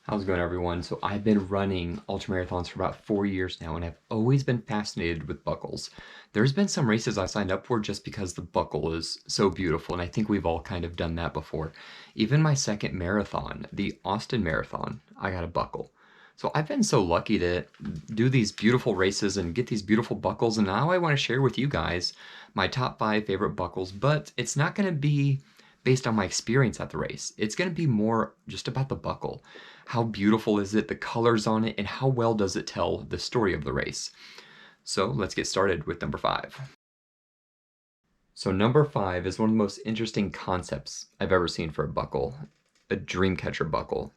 How's it going, everyone? So I've been running ultramarathons for about 4 years now, and I've always been fascinated with buckles. There's been some races I signed up for just because the buckle is so beautiful, and I think we've all kind of done that before. Even my second marathon, the Austin Marathon, I got a buckle. So I've been so lucky to do these beautiful races and get these beautiful buckles, and now I want to share with you guys my top 5 favorite buckles, but it's not going to be based on my experience at the race. It's going to be more just about the buckle. How beautiful is it, the colors on it, and how well does it tell the story of the race? So let's get started with number 5. So number 5 is one of the most interesting concepts I've ever seen for a buckle, a Dreamcatcher buckle.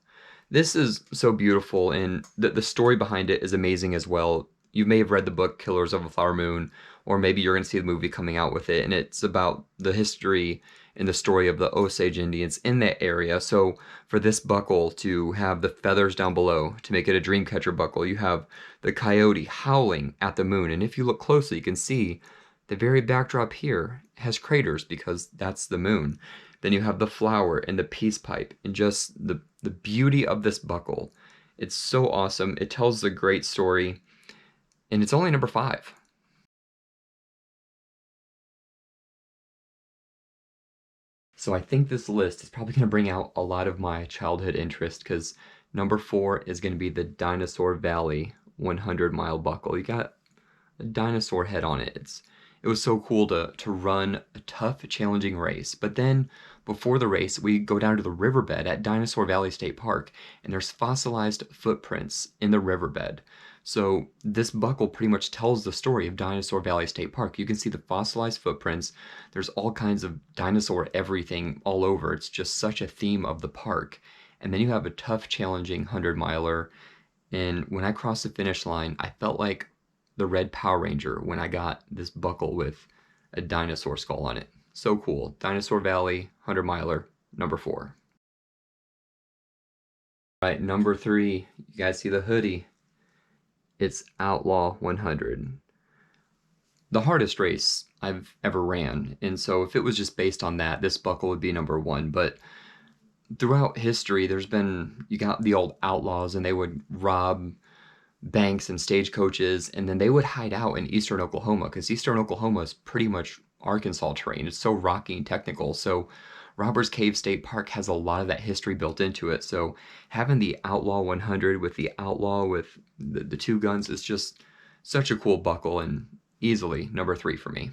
This is so beautiful, and the story behind it is amazing as well. You may have read the book Killers of a Flower Moon, or maybe you're going to see the movie coming out with it, and it's about the history and the story of the Osage Indians in that area. So for this buckle to have the feathers down below to make it a Dreamcatcher buckle, you have the coyote howling at the moon, and if you look closely, you can see the very backdrop here has craters because that's the moon. Then you have the flower and the peace pipe and just the beauty of this buckle. It's so awesome. It tells a great story, and it's only number 5. So I think this list is probably going to bring out a lot of my childhood interest because number 4 is going to be the Dinosaur Valley 100-mile buckle. You got a dinosaur head on it. It was so cool to run a tough, challenging race. But then before the race, we go down to the riverbed at Dinosaur Valley State Park, and there's fossilized footprints in the riverbed. So this buckle pretty much tells the story of Dinosaur Valley State Park. You can see the fossilized footprints. There's all kinds of dinosaur everything all over. It's just such a theme of the park. And then you have a tough, challenging 100-miler. And when I crossed the finish line, I felt like the Red Power Ranger when I got this buckle with a dinosaur skull on it. So cool. Dinosaur Valley, 100-miler, number 4. All right, number 3, you guys see the hoodie? It's Outlaw 100. The hardest race I've ever ran, and so if it was just based on that, this buckle would be number 1, but throughout history, you got the old outlaws, and they would rob banks and stagecoaches, and then they would hide out in eastern Oklahoma because eastern Oklahoma is pretty much Arkansas terrain. It's so rocky and technical. So Robbers Cave State Park has a lot of that history built into it. So having the Outlaw 100 with the outlaw with the 2 guns is just such a cool buckle, and easily number 3 for me.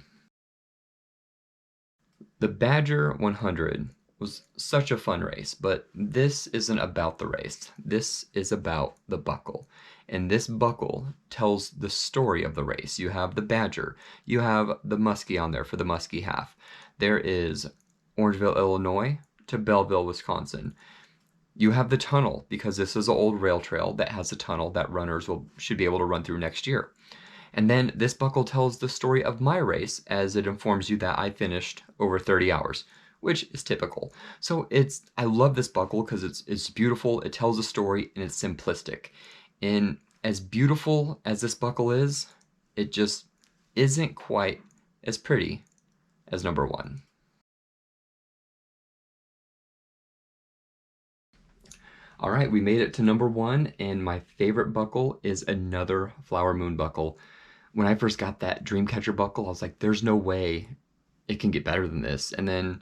The Badger 100 was such a fun race, but this isn't about the race. This is about the buckle. And this buckle tells the story of the race. You have the Badger. You have the Muskie on there for the Muskie half. There is Orangeville, Illinois to Belleville, Wisconsin. You have the tunnel because this is an old rail trail that has a tunnel that runners should be able to run through next year. And then this buckle tells the story of my race as it informs you that I finished over 30 hours, which is typical. So I love this buckle because it's beautiful, it tells a story, and it's simplistic. And as beautiful as this buckle is, it just isn't quite as pretty as number 1. All right, we made it to number 1, and my favorite buckle is another Flower Moon buckle. When I first got that Dreamcatcher buckle, I was like, there's no way it can get better than this. And then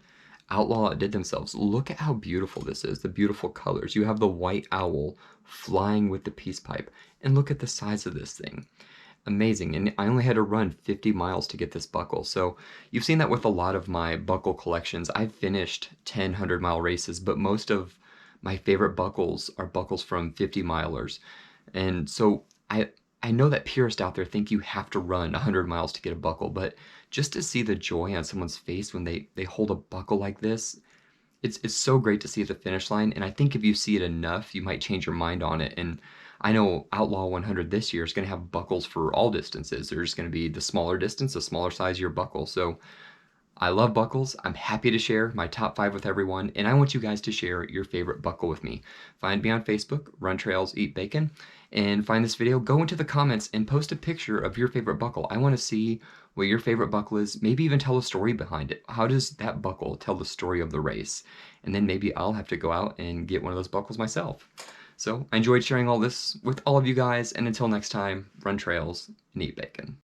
Outlaw did themselves. Look at how beautiful this is, the beautiful colors. You have the white owl flying with the peace pipe. And look at the size of this thing. Amazing. And I only had to run 50 miles to get this buckle. So you've seen that with a lot of my buckle collections. I've finished 10 100-mile races, but most of my favorite buckles are buckles from 50 milers. And so I know that purists out there think you have to run 100 miles to get a buckle, but just to see the joy on someone's face when they hold a buckle like this, it's so great to see at the finish line. And I think if you see it enough, you might change your mind on it. And I know Outlaw 100 this year is going to have buckles for all distances. There's going to be the smaller distance, the smaller size of your buckle. So I love buckles. I'm happy to share my top 5 with everyone, and I want you guys to share your favorite buckle with me. Find me on Facebook, Run Trails Eat Bacon, and find this video. Go into the comments and post a picture of your favorite buckle. I want to see what your favorite buckle is, maybe even tell a story behind it. How does that buckle tell the story of the race? And then maybe I'll have to go out and get one of those buckles myself. So I enjoyed sharing all this with all of you guys, and until next time, run trails and eat bacon.